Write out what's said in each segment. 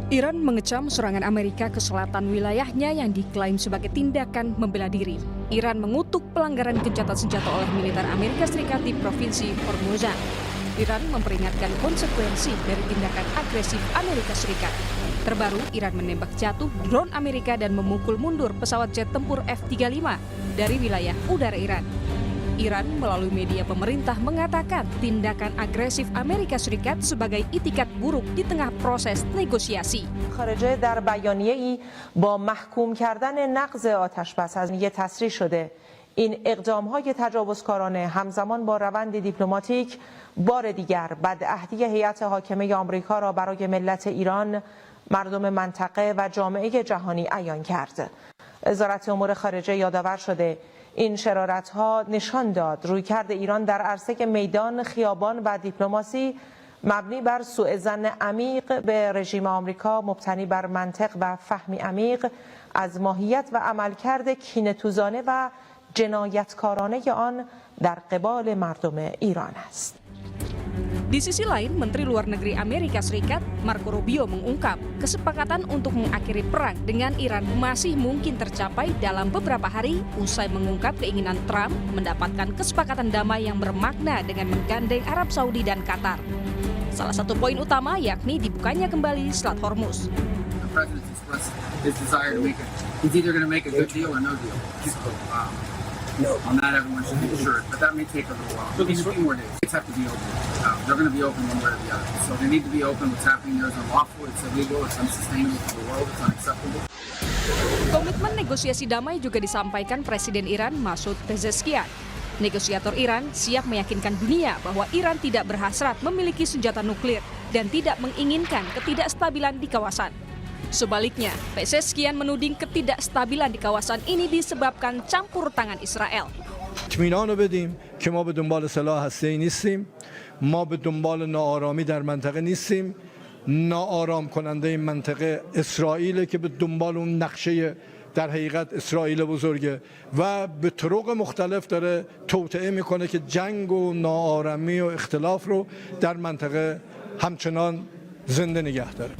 Iran mengecam serangan Amerika ke selatan wilayahnya yang diklaim sebagai tindakan membela diri. Iran mengutuk pelanggaran gencatan senjata oleh militer Amerika Serikat di provinsi Hormuzan. Iran memperingatkan konsekuensi dari tindakan agresif Amerika Serikat. Terbaru, Iran menembak jatuh drone Amerika dan memukul mundur pesawat jet tempur F-35 dari wilayah udara Iran. Iran melalui media pemerintah mengatakan tindakan agresif Amerika Serikat sebagai itikat buruk di tengah proses negosiasi. خارجه در بیانیه‌ای با محکوم کردن نقض آتش‌بس از تصریح شده این اقدام‌های تجاوزکارانه همزمان با روند دیپلماتیک بار دیگر بدعهدی هیئت حاکمه آمریکا را برای ملت ایران، مردم منطقه و جامعه جهانی عیان کرد. وزارت امور خارجه یادآور شده این شرارت‌ها نشان داد رویکرد ایران در عرصه میدان، خیابان و دیپلماسی مبنی بر سوء ظن عمیق به رژیم آمریکا مبتنی بر منطق و فهمی عمیق از ماهیت و عملکرد کینه‌توزانه و جنایتکارانه آن در قبال مردم ایران است. Di sisi lain, Menteri Luar Negeri Amerika Serikat, Marco Rubio mengungkap kesepakatan untuk mengakhiri perang dengan Iran masih mungkin tercapai dalam beberapa hari usai mengungkap keinginan Trump mendapatkan kesepakatan damai yang bermakna dengan menggandeng Arab Saudi dan Qatar. Salah satu poin utama yakni dibukanya kembali Selat Hormuz. The president expressed his desire to make it. He's either going to make a good deal or no deal. So, on that, everyone should be assured. But that may take a little while. At least a few more days. It's have to be open. They're going to be open one way or the other. So they need to be open. What's happening there is unlawful. It's illegal. It's unsustainable for the world. It's unacceptable. Komitmen negosiasi damai juga disampaikan Presiden Iran Masoud Pezeshkian. Negosiator Iran siap meyakinkan dunia bahwa Iran tidak berhasrat memiliki senjata nuklir dan tidak menginginkan ketidakstabilan di kawasan. Sebaliknya, Pezeshkian menuding ketidakstabilan di kawasan ini disebabkan campur tangan Israel. اطمینان رو بدیم که ما به دنبال سلاح هسته‌ای نیستیم، ما به دنبال ناآرامی در منطقه نیستیم، ناآرام کننده این منطقه اسرائیل که به دنبال اون نقشه در حقیقت اسرائیل بزرگه و به طرق مختلف داره توطئه میکنه که جنگ و ناآرامی و اختلاف رو در منطقه همچنان زنده نگه داره.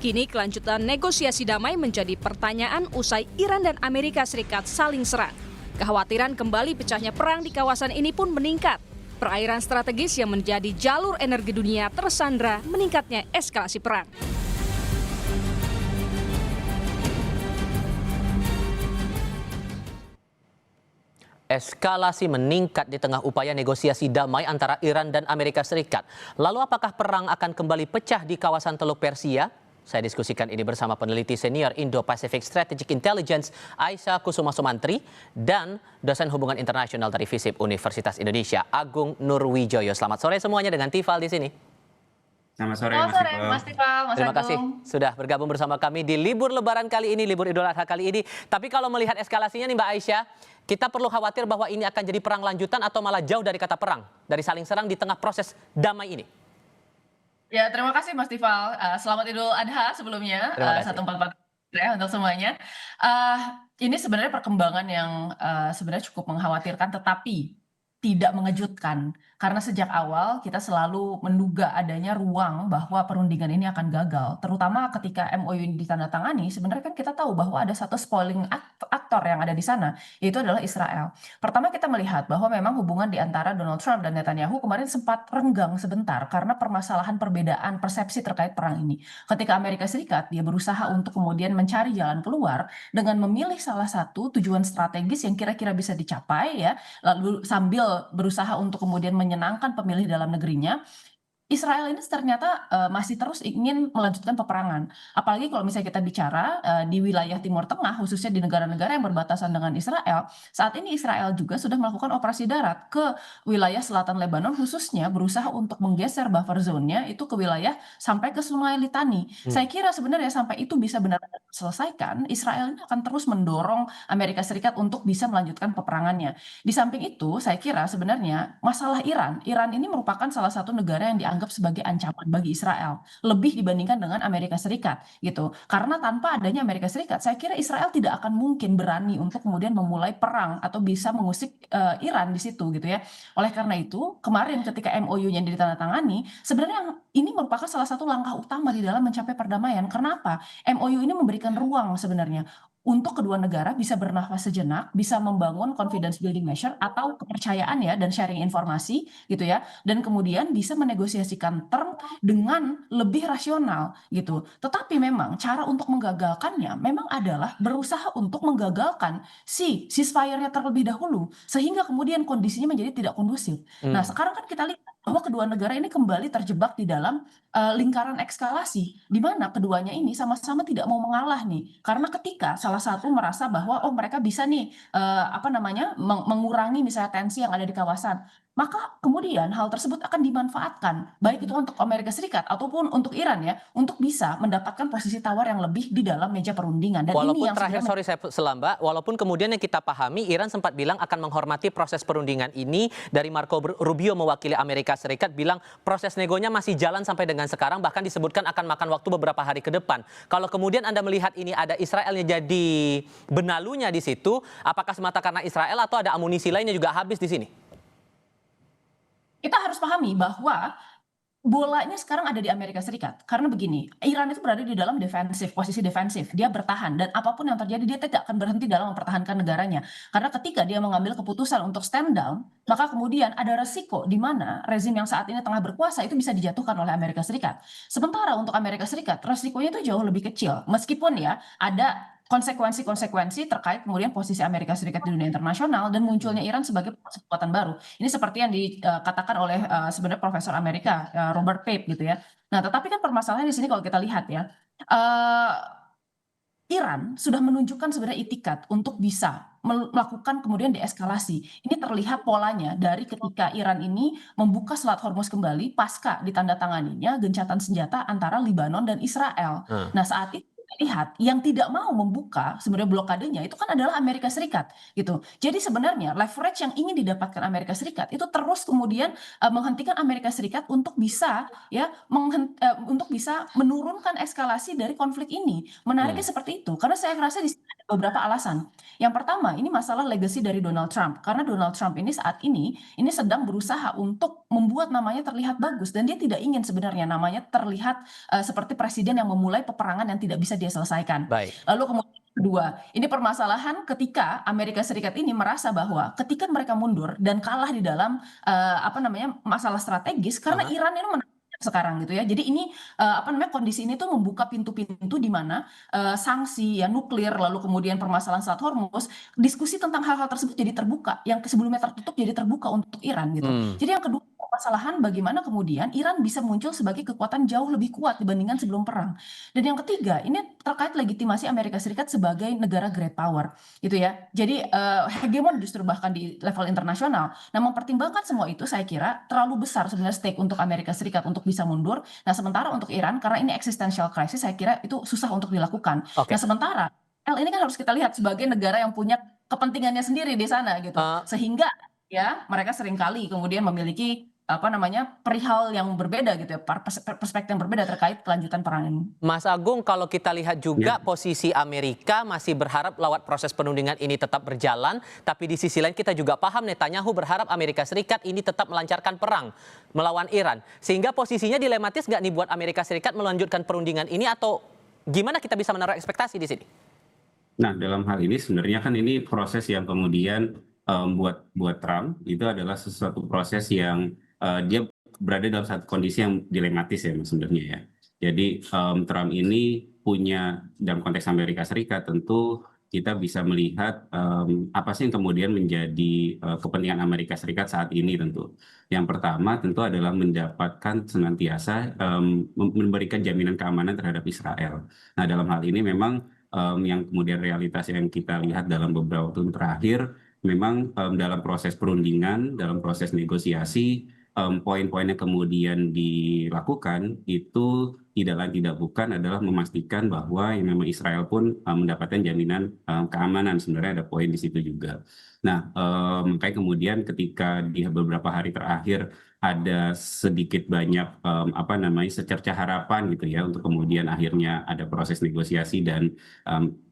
Kini kelanjutan negosiasi damai menjadi pertanyaan usai Iran dan Amerika Serikat saling serang. Kekhawatiran kembali pecahnya perang di kawasan ini pun meningkat. Perairan strategis yang menjadi jalur energi dunia tersandra meningkatnya eskalasi perang. Eskalasi meningkat di tengah upaya negosiasi damai antara Iran dan Amerika Serikat. Lalu apakah perang akan kembali pecah di kawasan Teluk Persia? Saya diskusikan ini bersama peneliti senior Indo-Pacific Strategic Intelligence Aisyah Kusuma Sumantri dan dosen hubungan internasional dari FISIP Universitas Indonesia Agung Nurwijoyo. Selamat sore semuanya dengan Tifal di sini. Selamat sore, Mas Tifal, Mas Terima Agung. kasih sudah bergabung bersama kami di libur Lebaran kali ini, libur Idul Adha kali ini. Tapi kalau melihat eskalasinya nih Mbak Aisyah, kita perlu khawatir bahwa ini akan jadi perang lanjutan atau malah jauh dari kata perang, dari saling serang di tengah proses damai ini. Ya, terima kasih Mas Tifal. Selamat Idul Adha sebelumnya, Terima kasih. 1444 ya untuk semuanya. Ini sebenarnya perkembangan yang sebenarnya cukup mengkhawatirkan, tetapi tidak mengejutkan. Karena sejak awal kita selalu menduga adanya ruang bahwa perundingan ini akan gagal. Terutama ketika MOU ini ditandatangani, sebenarnya kan kita tahu bahwa ada satu spoiling aktor yang ada di sana, yaitu adalah Israel. Pertama kita melihat bahwa memang hubungan di antara Donald Trump dan Netanyahu kemarin sempat renggang sebentar karena permasalahan perbedaan persepsi terkait perang ini. Ketika Amerika Serikat dia berusaha untuk kemudian mencari jalan keluar dengan memilih salah satu tujuan strategis yang kira-kira bisa dicapai ya, lalu sambil berusaha untuk kemudian menyenangkan pemilih dalam negerinya, Israel ini ternyata masih terus ingin melanjutkan peperangan. Apalagi kalau misalnya kita bicara di wilayah Timur Tengah, khususnya di negara-negara yang berbatasan dengan Israel, saat ini Israel juga sudah melakukan operasi darat ke wilayah selatan Lebanon, khususnya berusaha untuk menggeser buffer zone-nya itu ke wilayah sampai ke Sungai Litani. Saya kira sebenarnya sampai itu bisa benar-benar diselesaikan, Israel ini akan terus mendorong Amerika Serikat untuk bisa melanjutkan peperangannya. Di samping itu, saya kira sebenarnya masalah Iran ini merupakan salah satu negara yang dianggap dianggap sebagai ancaman bagi Israel, lebih dibandingkan dengan Amerika Serikat gitu. Karena tanpa adanya Amerika Serikat, saya kira Israel tidak akan mungkin berani untuk kemudian memulai perang atau bisa mengusik Iran di situ gitu ya. Oleh karena itu, kemarin ketika MOU-nya ditandatangani, sebenarnya ini merupakan salah satu langkah utama di dalam mencapai perdamaian. Kenapa? MOU ini memberikan ruang sebenarnya untuk kedua negara bisa bernafas sejenak, bisa membangun confidence building measure atau kepercayaan ya dan sharing informasi gitu ya, dan kemudian bisa menegosiasikan term dengan lebih rasional gitu. Tetapi memang cara untuk menggagalkannya memang adalah berusaha untuk menggagalkan si ceasefire-nya terlebih dahulu sehingga kemudian kondisinya menjadi tidak kondusif. Nah, sekarang kan kita lihat bahwa kedua negara ini kembali terjebak di dalam lingkaran eskalasi di mana keduanya ini sama-sama tidak mau mengalah nih. Karena ketika salah satu merasa bahwa oh mereka bisa nih mengurangi misalnya tensi yang ada di kawasan, maka kemudian hal tersebut akan dimanfaatkan baik itu untuk Amerika Serikat ataupun untuk Iran ya untuk bisa mendapatkan posisi tawar yang lebih di dalam meja perundingan. Dan Walaupun ini yang terakhir, sebenarnya sorry saya selamba, walaupun kemudian yang kita pahami Iran sempat bilang akan menghormati proses perundingan ini, dari Marco Rubio mewakili Amerika Serikat bilang proses negonya masih jalan sampai dengan sekarang, bahkan disebutkan akan makan waktu beberapa hari ke depan. Kalau kemudian Anda melihat ini ada Israelnya jadi benalunya di situ, apakah semata karena Israel atau ada amunisi lainnya juga habis di sini? kita harus pahami bahwa bolanya sekarang ada di Amerika Serikat. Karena begini, Iran itu berada di dalam defensif, posisi defensif. Dia bertahan dan apapun yang terjadi dia tidak akan berhenti dalam mempertahankan negaranya. Karena ketika dia mengambil keputusan untuk stand down, maka kemudian ada resiko di mana rezim yang saat ini tengah berkuasa itu bisa dijatuhkan oleh Amerika Serikat. Sementara untuk Amerika Serikat, resikonya itu jauh lebih kecil. Meskipun ya ada konsekuensi-konsekuensi terkait kemudian posisi Amerika Serikat di dunia internasional dan munculnya Iran sebagai kekuatan baru. Ini seperti yang dikatakan oleh sebenarnya Profesor Amerika Robert Pape gitu ya. Nah, tetapi kan permasalahannya di sini kalau kita lihat ya, Iran sudah menunjukkan sebenarnya itikat untuk bisa melakukan kemudian deeskalasi. Ini terlihat polanya dari ketika Iran ini membuka Selat Hormuz kembali pasca ditandatanganinya gencatan senjata antara Lebanon dan Israel. Nah, saat itu kita lihat yang tidak mau membuka sebenarnya blokadenya itu kan adalah Amerika Serikat gitu. Jadi sebenarnya leverage yang ingin didapatkan Amerika Serikat itu terus kemudian menghentikan Amerika Serikat untuk bisa ya untuk bisa menurunkan eskalasi dari konflik ini. Menariknya seperti itu karena saya rasa di sini ada beberapa alasan. Yang pertama, ini masalah legacy dari Donald Trump karena Donald Trump ini saat ini sedang berusaha untuk membuat namanya terlihat bagus dan dia tidak ingin sebenarnya namanya terlihat seperti presiden yang memulai peperangan yang tidak bisa dia selesaikan. Baik. Lalu kemudian kedua, ini permasalahan ketika Amerika Serikat ini merasa bahwa ketika mereka mundur dan kalah di dalam masalah strategis karena Iran ini menang sekarang gitu ya. Jadi ini kondisi ini tuh membuka pintu-pintu di mana sanksi ya nuklir lalu kemudian permasalahan Selat Hormuz, diskusi tentang hal-hal tersebut jadi terbuka, yang sebelumnya tertutup jadi terbuka untuk Iran gitu. Jadi yang kedua permasalahan bagaimana kemudian Iran bisa muncul sebagai kekuatan jauh lebih kuat dibandingkan sebelum perang. Dan yang ketiga, ini terkait legitimasi Amerika Serikat sebagai negara great power gitu ya. Jadi hegemon justru bahkan di level internasional. Nah, mempertimbangkan semua itu saya kira terlalu besar sebenarnya stake untuk Amerika Serikat untuk bisa mundur. Nah, sementara untuk Iran karena ini existential crisis saya kira itu susah untuk dilakukan. Oke. Nah, sementara ini kan harus kita lihat sebagai negara yang punya kepentingannya sendiri di sana gitu. Sehingga ya mereka seringkali kemudian memiliki perihal yang berbeda gitu ya, perspektif yang berbeda terkait kelanjutan perang ini. Mas Agung, kalau kita lihat juga posisi Amerika masih berharap lewat proses penundingan ini tetap berjalan, tapi di sisi lain kita juga paham Netanyahu berharap Amerika Serikat ini tetap melancarkan perang melawan Iran. Sehingga posisinya dilematis nggak nih buat Amerika Serikat melanjutkan perundingan ini atau gimana kita bisa menaruh ekspektasi di sini? Nah, dalam hal ini sebenarnya kan ini proses yang kemudian buat Trump itu adalah sesuatu proses yang dia berada dalam satu kondisi yang dilematis ya sebenarnya ya. Jadi Trump ini punya dalam konteks Amerika Serikat tentu kita bisa melihat apa sih yang kemudian menjadi kepentingan Amerika Serikat saat ini tentu. Yang pertama tentu adalah mendapatkan senantiasa memberikan jaminan keamanan terhadap Israel. Nah, dalam hal ini memang yang kemudian realitas yang kita lihat dalam beberapa tahun terakhir memang dalam proses perundingan, dalam proses negosiasi poin-poin yang kemudian dilakukan itu tidak lain tidak bukan adalah memastikan bahwa yang memang Israel pun mendapatkan jaminan keamanan. Sebenarnya ada poin di situ juga. Nah, makanya kemudian ketika di beberapa hari terakhir ada sedikit banyak secerca harapan gitu ya untuk kemudian akhirnya ada proses negosiasi dan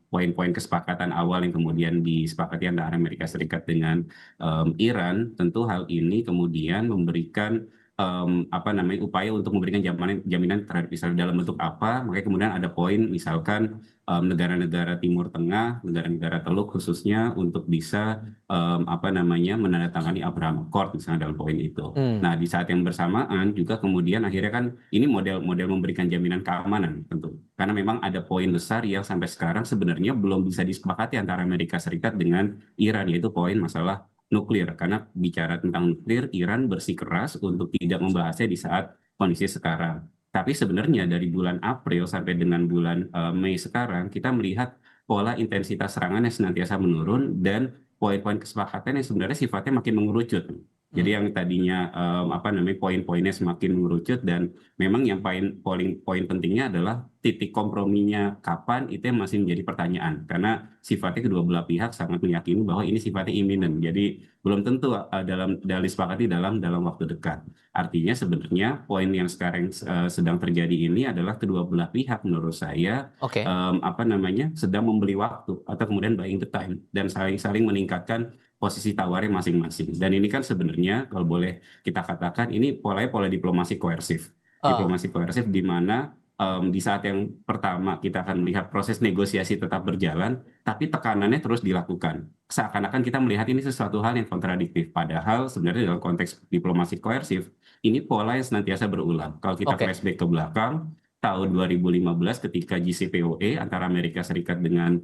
poin-poin kesepakatan awal yang kemudian disepakati antara Amerika Serikat dengan Iran, tentu hal ini kemudian memberikan upaya untuk memberikan jaminan terhadap Israel dalam bentuk apa. Makanya kemudian ada poin misalkan negara-negara Timur Tengah, negara-negara Teluk khususnya untuk bisa menandatangani Abraham Accord misalnya dalam poin itu. Nah, di saat yang bersamaan juga kemudian akhirnya kan ini model memberikan jaminan keamanan tentu. Karena memang ada poin besar yang sampai sekarang sebenarnya belum bisa disepakati antara Amerika Serikat dengan Iran, yaitu poin masalah nuklir. Karena bicara tentang nuklir, Iran bersikeras untuk tidak membahasnya di saat kondisi sekarang. Tapi sebenarnya dari bulan April sampai dengan bulan Mei sekarang, kita melihat pola intensitas serangan yang senantiasa menurun dan poin-poin kesepakatan yang sebenarnya sifatnya makin mengerucut. Jadi yang tadinya poin-poinnya semakin mengerucut dan memang yang poin pentingnya adalah titik komprominya kapan itu yang masih menjadi pertanyaan karena sifatnya kedua belah pihak sangat meyakini bahwa ini sifatnya imminent. Jadi belum tentu disepakati dalam waktu dekat. Artinya sebenarnya poin yang sekarang sedang terjadi ini adalah kedua belah pihak menurut saya sedang membeli waktu atau kemudian buying the time dan saling meningkatkan posisi tawarnya masing-masing. Dan ini kan sebenarnya kalau boleh kita katakan ini pola diplomasi koersif. Diplomasi koersif di mana di saat yang pertama kita akan melihat proses negosiasi tetap berjalan, tapi tekanannya terus dilakukan. Seakan-akan kita melihat ini sesuatu hal yang kontradiktif. Padahal sebenarnya dalam konteks diplomasi koersif, ini pola yang senantiasa berulang. Kalau kita flashback ke belakang, tahun 2015 ketika JCPOA antara Amerika Serikat dengan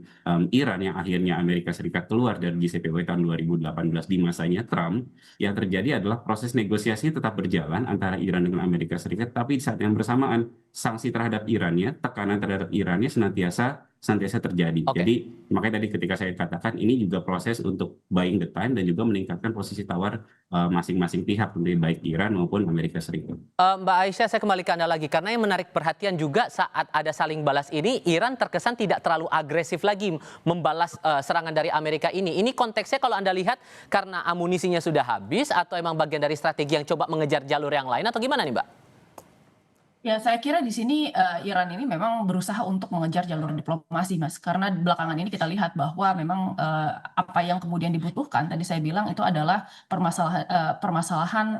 Iran yang akhirnya Amerika Serikat keluar dari JCPOA tahun 2018 di masanya Trump, yang terjadi adalah proses negosiasi tetap berjalan antara Iran dengan Amerika Serikat, tapi di saat yang bersamaan sanksi terhadap Irannya, tekanan terhadap Irannya senantiasa terjadi. Jadi makanya tadi ketika saya katakan ini juga proses untuk buying the time dan juga meningkatkan posisi tawar masing-masing pihak, baik Iran maupun Amerika Serikat. Mbak Aisyah, saya kembali ke Anda lagi karena yang menarik perhatian juga saat ada saling balas ini, Iran terkesan tidak terlalu agresif lagi membalas serangan dari Amerika ini. Ini konteksnya kalau Anda lihat karena amunisinya sudah habis atau emang bagian dari strategi yang coba mengejar jalur yang lain atau gimana nih, Mbak? Ya, saya kira di sini Iran ini memang berusaha untuk mengejar jalur diplomasi, Mas. Karena belakangan ini kita lihat bahwa memang apa yang kemudian dibutuhkan, tadi saya bilang itu adalah permasalahan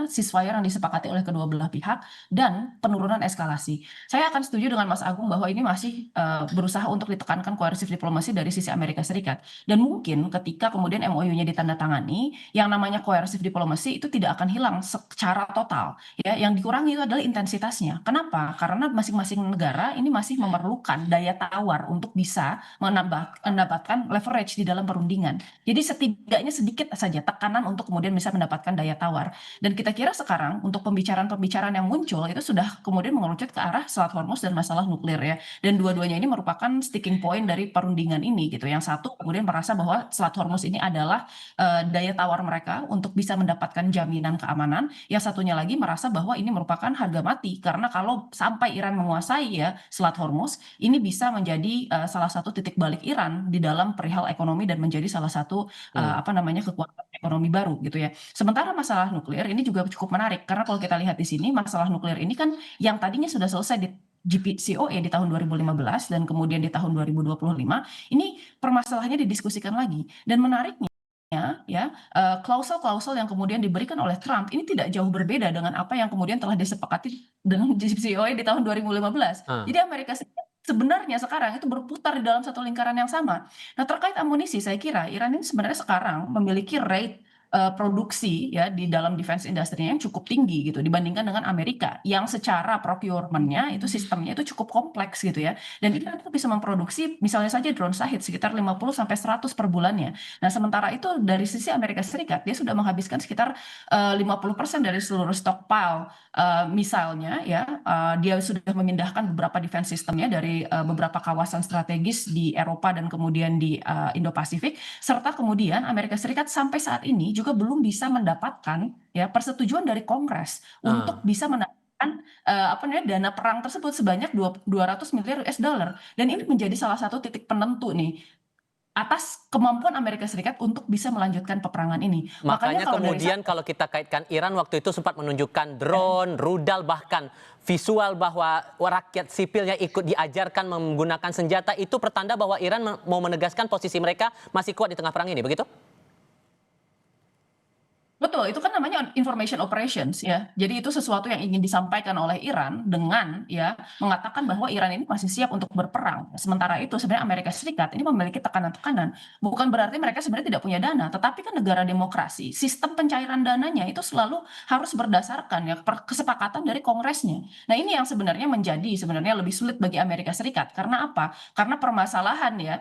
ceasefire yang disepakati oleh kedua belah pihak dan penurunan eskalasi. Saya akan setuju dengan Mas Agung bahwa ini masih berusaha untuk ditekankan koersif diplomasi dari sisi Amerika Serikat. Dan mungkin ketika kemudian MOU-nya ditandatangani, yang namanya koersif diplomasi itu tidak akan hilang secara total. Ya, yang dikurangi itu adalah intensitasnya. Kenapa? Karena masing-masing negara ini masih memerlukan daya tawar untuk bisa mendapatkan leverage di dalam perundingan. Jadi setidaknya sedikit saja tekanan untuk kemudian bisa mendapatkan daya tawar. Dan kita kira sekarang untuk pembicaraan-pembicaraan yang muncul itu sudah kemudian mengerucut ke arah Selat Hormuz dan masalah nuklir ya. Dan dua-duanya ini merupakan sticking point dari perundingan ini gitu. Yang satu kemudian merasa bahwa Selat Hormuz ini adalah daya tawar mereka untuk bisa mendapatkan jaminan keamanan. Yang satunya lagi merasa bahwa ini merupakan harga mati. Karena kalau sampai Iran menguasai ya Selat Hormuz, ini bisa menjadi salah satu titik balik Iran di dalam perihal ekonomi dan menjadi salah satu kekuatan ekonomi baru gitu ya. Sementara masalah nuklir ini juga cukup menarik karena kalau kita lihat di sini masalah nuklir ini kan yang tadinya sudah selesai di JCPOA di tahun 2015 dan kemudian di tahun 2025 ini permasalahannya didiskusikan lagi dan menariknya klausul-klausul yang kemudian diberikan oleh Trump ini tidak jauh berbeda dengan apa yang kemudian telah disepakati dengan JCPOA di tahun 2015. Jadi Amerika Serikat sebenarnya sekarang itu berputar di dalam satu lingkaran yang sama. Nah, terkait amunisi, saya kira Iran ini sebenarnya sekarang memiliki rate produksi ya di dalam defense industry-nya yang cukup tinggi gitu dibandingkan dengan Amerika yang secara procurement-nya itu sistemnya itu cukup kompleks gitu ya. Dan Iran itu bisa memproduksi misalnya saja drone Shahid sekitar 50 sampai 100 per bulannya. Nah, sementara itu dari sisi Amerika Serikat dia sudah menghabiskan sekitar 50% dari seluruh stockpile misalnya ya dia sudah memindahkan beberapa defense sistemnya dari beberapa kawasan strategis di Eropa dan kemudian di Indo-Pasifik serta kemudian Amerika Serikat sampai saat ini juga belum bisa mendapatkan ya persetujuan dari Kongres untuk bisa mendapatkan dana perang tersebut sebanyak 200 miliar US dollar, dan ini menjadi salah satu titik penentu nih atas kemampuan Amerika Serikat untuk bisa melanjutkan peperangan ini. Makanya kalau dari kemudian kalau kita kaitkan Iran waktu itu sempat menunjukkan drone, rudal, bahkan visual bahwa rakyat sipilnya ikut diajarkan menggunakan senjata, itu pertanda bahwa Iran mau menegaskan posisi mereka masih kuat di tengah perang ini, begitu? Betul, itu kan namanya information operations ya. Jadi itu sesuatu yang ingin disampaikan oleh Iran dengan ya mengatakan bahwa Iran ini masih siap untuk berperang. Sementara itu sebenarnya Amerika Serikat ini memiliki tekanan-tekanan. Bukan berarti mereka sebenarnya tidak punya dana, tetapi kan negara demokrasi, sistem pencairan dananya itu selalu harus berdasarkan ya kesepakatan dari Kongresnya. Nah, ini yang sebenarnya sebenarnya lebih sulit bagi Amerika Serikat. Karena apa? Karena permasalahan ya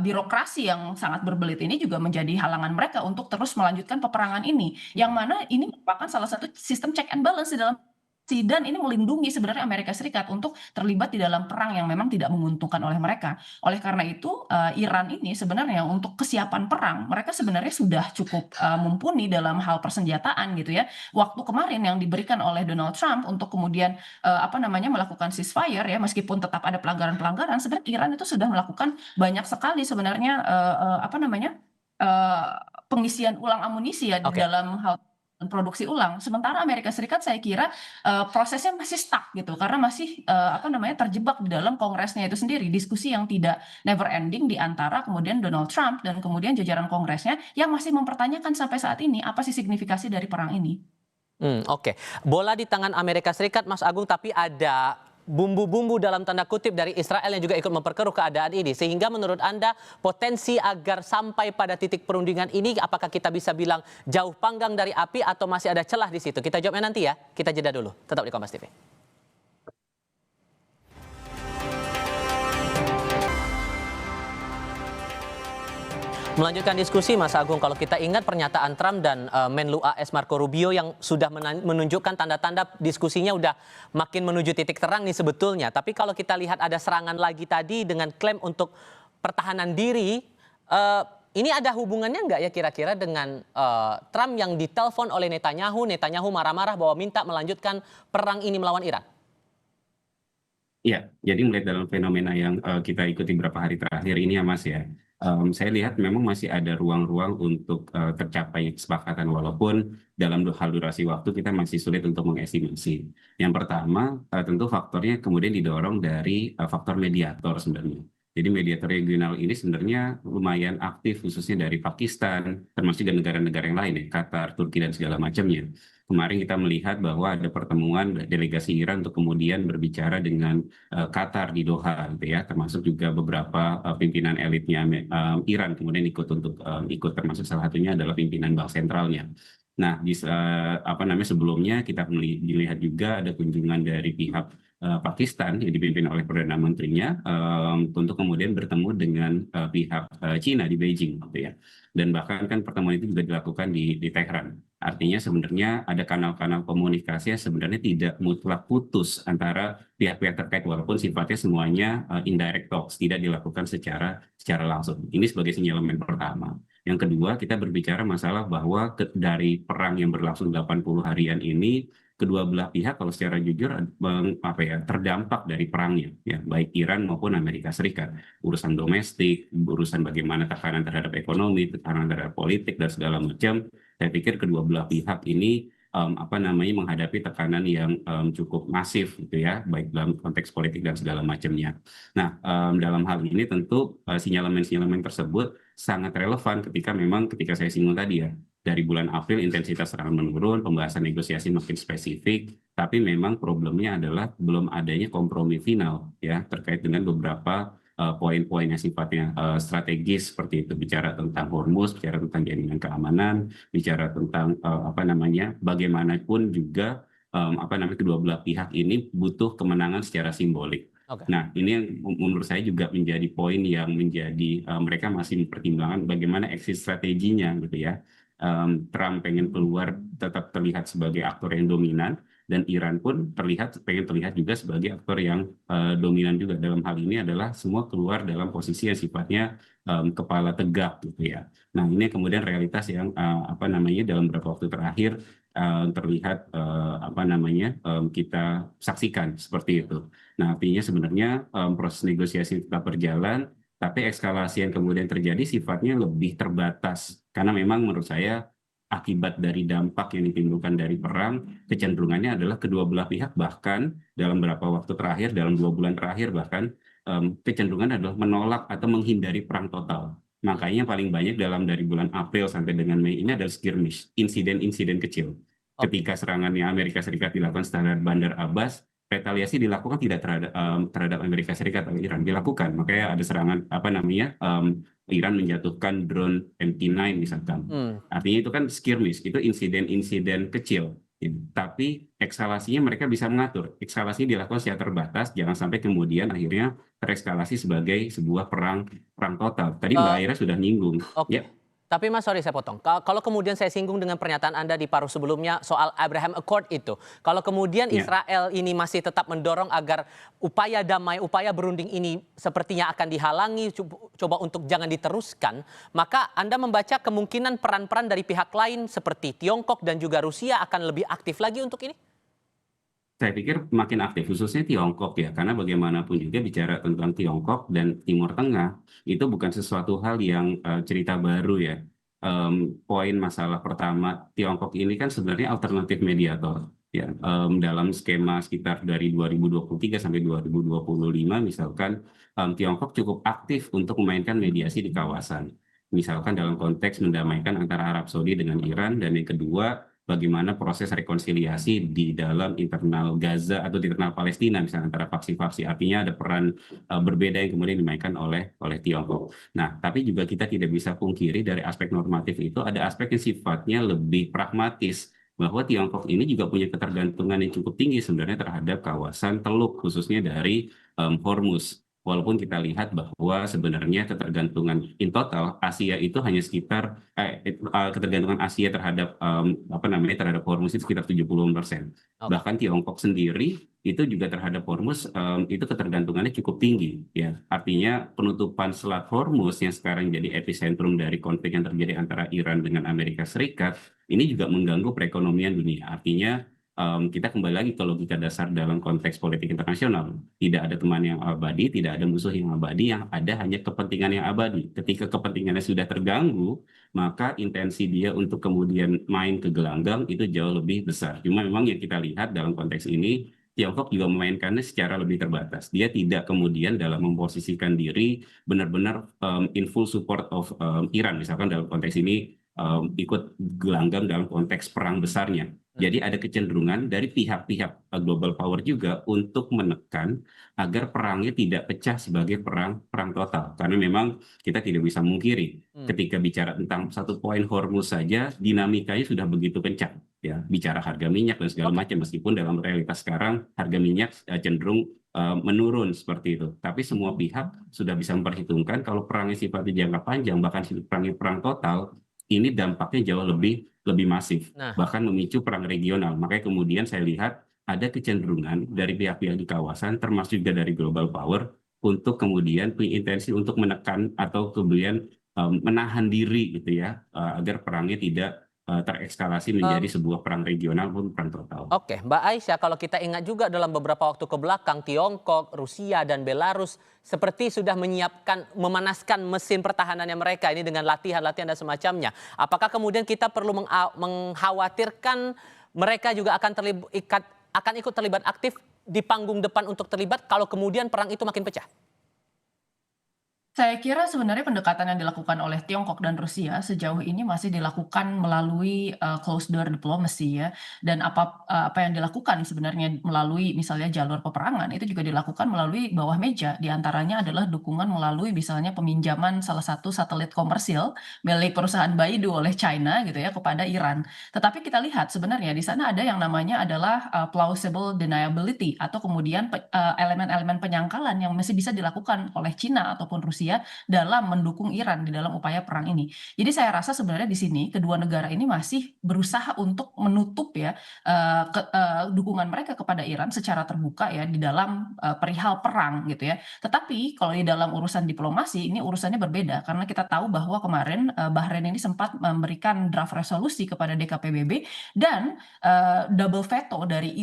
birokrasi yang sangat berbelit ini juga menjadi halangan mereka untuk terus melanjutkan peperangan ini, yang mana ini merupakan salah satu sistem check and balance di dalam dan ini melindungi sebenarnya Amerika Serikat untuk terlibat di dalam perang yang memang tidak menguntungkan oleh mereka. Oleh karena itu Iran ini sebenarnya untuk kesiapan perang mereka sebenarnya sudah cukup mumpuni dalam hal persenjataan gitu ya. Waktu kemarin yang diberikan oleh Donald Trump untuk kemudian melakukan ceasefire ya, meskipun tetap ada pelanggaran-pelanggaran, sebenarnya Iran itu sudah melakukan banyak sekali sebenarnya pengisian ulang amunisi ya di dalam hal produksi ulang. Sementara Amerika Serikat saya kira prosesnya masih stuck gitu karena masih terjebak di dalam Kongresnya itu sendiri, diskusi yang tidak never ending di antara kemudian Donald Trump dan kemudian jajaran Kongresnya yang masih mempertanyakan sampai saat ini apa sih signifikasi dari perang ini. Oke. Bola di tangan Amerika Serikat, Mas Agung, tapi ada bumbu-bumbu dalam tanda kutip dari Israel yang juga ikut memperkeruh keadaan ini. Sehingga menurut Anda potensi agar sampai pada titik perundingan ini, apakah kita bisa bilang jauh panggang dari api atau masih ada celah di situ? Kita jawabnya nanti ya. Kita jeda dulu. Tetap di Kompas TV. Melanjutkan diskusi, Mas Agung, kalau kita ingat pernyataan Trump dan Menlu AS Marco Rubio yang sudah menunjukkan tanda-tanda diskusinya udah makin menuju titik terang nih sebetulnya. Tapi kalau kita lihat ada serangan lagi tadi dengan klaim untuk pertahanan diri, ini ada hubungannya nggak ya kira-kira dengan Trump yang ditelepon oleh Netanyahu marah-marah bahwa minta melanjutkan perang ini melawan Iran? Iya, jadi melihat dalam fenomena yang kita ikuti beberapa hari terakhir ini ya Mas ya, saya lihat memang masih ada ruang-ruang untuk tercapai kesepakatan walaupun dalam hal durasi waktu kita masih sulit untuk mengestimasi. Yang pertama tentu faktornya kemudian didorong dari faktor mediator sebenarnya. Jadi mediator regional ini sebenarnya lumayan aktif khususnya dari Pakistan, termasuk juga negara-negara yang lain ya, Qatar, Turki dan segala macamnya. Kemarin kita melihat bahwa ada pertemuan delegasi Iran untuk kemudian berbicara dengan Qatar di Doha, gitu ya, termasuk juga beberapa pimpinan elitnya Iran kemudian ikut termasuk salah satunya adalah pimpinan bank sentralnya. Nah, sebelumnya kita melihat juga ada kunjungan dari pihak Pakistan yang dipimpin oleh Perdana Menterinya untuk kemudian bertemu dengan pihak Cina di Beijing, gitu ya. Dan bahkan kan pertemuan itu juga dilakukan di Tehran. Artinya sebenarnya ada kanal-kanal komunikasi yang sebenarnya tidak mutlak putus antara pihak-pihak terkait walaupun sifatnya semuanya indirect talks, tidak dilakukan secara langsung. Ini sebagai sinyalemen pertama. Yang kedua, kita berbicara masalah bahwa dari perang yang berlangsung 80 harian ini, kedua belah pihak kalau secara jujur terdampak dari perangnya, ya, baik Iran maupun Amerika Serikat. Urusan domestik, urusan bagaimana tekanan terhadap ekonomi, tekanan terhadap politik dan segala macam. Saya pikir kedua belah pihak ini menghadapi tekanan yang cukup masif gitu ya, baik dalam konteks politik dan segala macamnya. Nah, dalam hal ini tentu sinyalemen-sinyalemen tersebut sangat relevan ketika saya singgung tadi ya, dari bulan April intensitas serangan menurun, pembahasan negosiasi makin spesifik, tapi memang problemnya adalah belum adanya kompromi final ya terkait dengan beberapa poin-poin yang sifatnya strategis seperti itu, bicara tentang Hormuz, bicara tentang jaminan keamanan, bicara tentang bagaimanapun juga kedua belah pihak ini butuh kemenangan secara simbolik. Okay. Nah, ini yang menurut saya juga menjadi poin yang menjadi mereka masih mempertimbangkan bagaimana exit strateginya gitu ya. Trump pengen keluar tetap terlihat sebagai aktor yang dominan, dan Iran pun pengen terlihat juga sebagai aktor yang dominan juga dalam hal ini adalah semua keluar dalam posisi yang sifatnya kepala tegak gitu ya. Nah ini kemudian realitas yang dalam beberapa waktu terakhir terlihat kita saksikan seperti itu. Nah artinya sebenarnya proses negosiasi tetap berjalan, tapi eskalasi yang kemudian terjadi sifatnya lebih terbatas karena memang menurut saya akibat dari dampak yang ditimbulkan dari perang, kecenderungannya adalah kedua belah pihak bahkan dalam beberapa waktu terakhir, dalam 2 bulan terakhir bahkan kecenderungan adalah menolak atau menghindari perang total. Makanya paling banyak dari bulan April sampai dengan Mei ini adalah skirmish, insiden-insiden kecil. Ketika serangannya Amerika Serikat dilakukan terhadap Bandar Abbas, retaliasi dilakukan tidak terhadap Amerika Serikat atau Iran, dilakukan. Makanya ada serangan Iran menjatuhkan drone MT9 misalkan. Artinya itu kan skirmish, itu insiden-insiden kecil. Tapi ekskalasinya mereka bisa mengatur. Ekskalasi dilakukan secara terbatas, jangan sampai kemudian akhirnya terekskalasi sebagai sebuah perang total. Tadi Mbak Aira sudah nyinggung. Oke. Ya. Tapi Mas, sorry saya potong. Kalau kemudian saya singgung dengan pernyataan Anda di paruh sebelumnya soal Abraham Accord itu. Kalau kemudian Israel ini masih tetap mendorong agar upaya damai, upaya berunding ini sepertinya akan dihalangi, coba untuk jangan diteruskan. Maka Anda membaca kemungkinan peran-peran dari pihak lain seperti Tiongkok dan juga Rusia akan lebih aktif lagi untuk ini? Saya pikir makin aktif, khususnya Tiongkok ya, karena bagaimanapun juga bicara tentang Tiongkok dan Timur Tengah, itu bukan sesuatu hal yang cerita baru ya. Poin masalah pertama, Tiongkok ini kan sebenarnya alternatif mediator. Ya, dalam skema sekitar dari 2023 sampai 2025 misalkan, Tiongkok cukup aktif untuk memainkan mediasi di kawasan. Misalkan dalam konteks mendamaikan antara Arab Saudi dengan Iran, dan yang kedua, bagaimana proses rekonsiliasi di dalam internal Gaza atau di internal Palestina misalnya antara faksi-faksi, artinya ada peran berbeda yang kemudian dimainkan oleh Tiongkok. Nah, tapi juga kita tidak bisa pungkiri dari aspek normatif itu ada aspek yang sifatnya lebih pragmatis, bahwa Tiongkok ini juga punya ketergantungan yang cukup tinggi sebenarnya terhadap kawasan Teluk, khususnya dari Hormuz. Walaupun kita lihat bahwa sebenarnya ketergantungan in total Asia itu hanya sekitar ketergantungan Asia terhadap terhadap Hormuz itu sekitar 70%. Bahkan Tiongkok sendiri itu juga terhadap Hormuz itu ketergantungannya cukup tinggi ya. Artinya penutupan Selat Hormuz yang sekarang jadi epicentrum dari konflik yang terjadi antara Iran dengan Amerika Serikat ini juga mengganggu perekonomian dunia. Artinya kita kembali lagi ke logika dasar dalam konteks politik internasional. Tidak ada teman yang abadi, tidak ada musuh yang abadi, yang ada hanya kepentingan yang abadi. Ketika kepentingannya sudah terganggu, maka intensi dia untuk kemudian main ke gelanggang itu jauh lebih besar. Cuma memang yang kita lihat dalam konteks ini, Tiongkok juga memainkannya secara lebih terbatas. Dia tidak kemudian dalam memposisikan diri benar-benar in full support of Iran. Misalkan dalam konteks ini ikut gelanggang dalam konteks perang besarnya. Jadi ada kecenderungan dari pihak-pihak global power juga untuk menekan agar perangnya tidak pecah sebagai perang total. Karena memang kita tidak bisa mungkiri ketika bicara tentang satu poin Hormuz saja dinamikanya sudah begitu kencang. Ya, bicara harga minyak dan segala macam, meskipun dalam realitas sekarang harga minyak cenderung menurun seperti itu. Tapi semua pihak sudah bisa memperhitungkan kalau perangnya sifatnya jangka panjang, bahkan perang total, ini dampaknya jauh lebih masif, bahkan memicu perang regional. Makanya kemudian saya lihat ada kecenderungan dari pihak-pihak di kawasan, termasuk juga dari global power, untuk kemudian punya intensi untuk menekan atau kemudian menahan diri gitu ya, agar perangnya tidak terekskalasi menjadi sebuah perang regional maupun perang total. Oke, Mbak Aisyah, kalau kita ingat juga dalam beberapa waktu ke belakang, Tiongkok, Rusia, dan Belarus seperti sudah memanaskan mesin pertahanannya mereka ini dengan latihan-latihan dan semacamnya. Apakah kemudian kita perlu mengkhawatirkan mereka juga akan ikut terlibat aktif di panggung depan untuk terlibat kalau kemudian perang itu makin pecah? Saya kira sebenarnya pendekatan yang dilakukan oleh Tiongkok dan Rusia sejauh ini masih dilakukan melalui closed door diplomacy ya, dan apa yang dilakukan sebenarnya melalui misalnya jalur peperangan itu juga dilakukan melalui bawah meja. Di antaranya adalah dukungan melalui misalnya peminjaman salah satu satelit komersil milik perusahaan Baidu oleh China gitu ya kepada Iran. Tetapi kita lihat sebenarnya di sana ada yang namanya adalah plausible deniability atau kemudian elemen-elemen penyangkalan yang masih bisa dilakukan oleh China ataupun Rusia Rusia dalam mendukung Iran di dalam upaya perang ini. Jadi saya rasa sebenarnya di sini kedua negara ini masih berusaha untuk menutup ya dukungan mereka kepada Iran secara terbuka ya di dalam perihal perang gitu ya. Tetapi kalau di dalam urusan diplomasi ini urusannya berbeda karena kita tahu bahwa kemarin Bahrain ini sempat memberikan draft resolusi kepada DKPBB dan double veto dari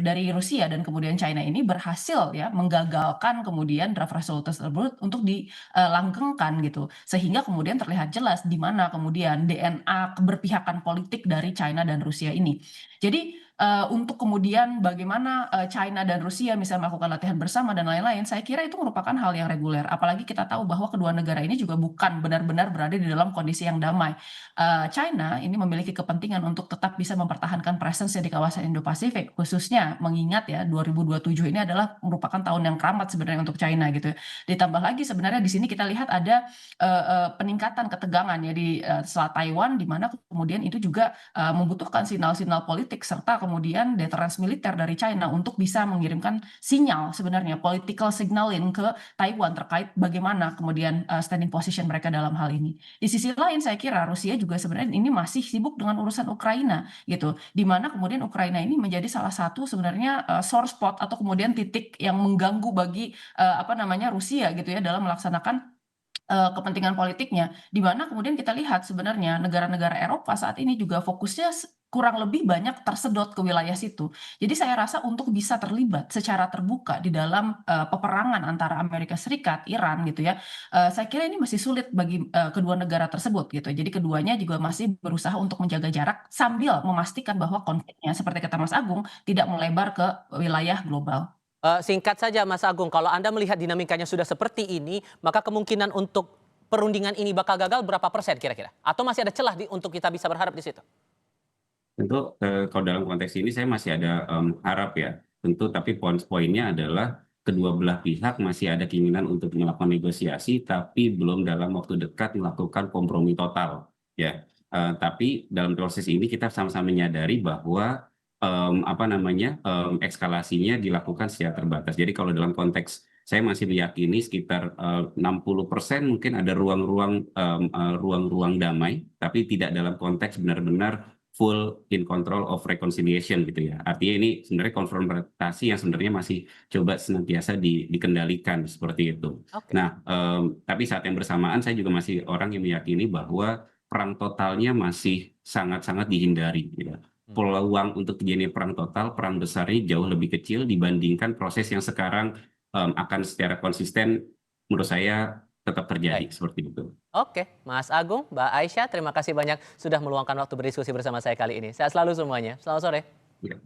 dari Rusia dan kemudian China ini berhasil ya menggagalkan kemudian draft resolusi tersebut untuk dilanggengkan gitu. Sehingga kemudian terlihat jelas di mana kemudian DNA keberpihakan politik dari China dan Rusia ini. Jadi untuk kemudian bagaimana China dan Rusia misalnya melakukan latihan bersama dan lain-lain, saya kira itu merupakan hal yang reguler. Apalagi kita tahu bahwa kedua negara ini juga bukan benar-benar berada di dalam kondisi yang damai. China ini memiliki kepentingan untuk tetap bisa mempertahankan presence di kawasan Indo-Pasifik, khususnya mengingat ya 2027 ini adalah merupakan tahun yang keramat sebenarnya untuk China gitu. Ditambah lagi sebenarnya di sini kita lihat ada peningkatan ketegangan ya di Selat Taiwan, di mana kemudian itu juga membutuhkan sinyal-sinyal politik serta kemudian deterrence militer dari China untuk bisa mengirimkan sinyal sebenarnya political signaling ke Taiwan terkait bagaimana kemudian standing position mereka dalam hal ini. Di sisi lain saya kira Rusia juga sebenarnya ini masih sibuk dengan urusan Ukraina gitu, di mana kemudian Ukraina ini menjadi salah satu sebenarnya sore spot atau kemudian titik yang mengganggu bagi Rusia gitu ya dalam melaksanakan kepentingan politiknya, di mana kemudian kita lihat sebenarnya negara-negara Eropa saat ini juga fokusnya kurang lebih banyak tersedot ke wilayah situ. Jadi saya rasa untuk bisa terlibat secara terbuka di dalam peperangan antara Amerika Serikat, Iran gitu ya, saya kira ini masih sulit bagi kedua negara tersebut gitu. Jadi keduanya juga masih berusaha untuk menjaga jarak sambil memastikan bahwa konfliknya seperti kata Mas Agung tidak melebar ke wilayah global. Singkat saja Mas Agung, kalau Anda melihat dinamikanya sudah seperti ini, maka kemungkinan untuk perundingan ini bakal gagal berapa persen kira-kira? Atau masih ada celah untuk kita bisa berharap di situ? Tentu kalau dalam konteks ini saya masih ada harap ya. Tentu tapi poin-poinnya adalah kedua belah pihak masih ada keinginan untuk melakukan negosiasi, tapi belum dalam waktu dekat melakukan kompromi total. Ya, tapi dalam proses ini kita sama-sama menyadari bahwa eskalasinya dilakukan secara terbatas. Jadi kalau dalam konteks saya masih meyakini sekitar 60% mungkin ada ruang-ruang damai, tapi tidak dalam konteks benar-benar full in control of reconciliation gitu ya. Artinya ini sebenarnya konfrontasi yang sebenarnya masih coba senantiasa dikendalikan seperti itu. Oke. Nah, tapi saat yang bersamaan saya juga masih orang yang meyakini bahwa perang totalnya masih sangat-sangat dihindari. Gitu. Peluang untuk terjadinya perang total, perang besarnya jauh lebih kecil dibandingkan proses yang sekarang akan secara konsisten menurut saya tetap terjadi. Baik. Seperti itu. Oke, Mas Agung, Mbak Aisyah, terima kasih banyak sudah meluangkan waktu berdiskusi bersama saya kali ini. Sehat selalu semuanya. Selamat sore. Ya.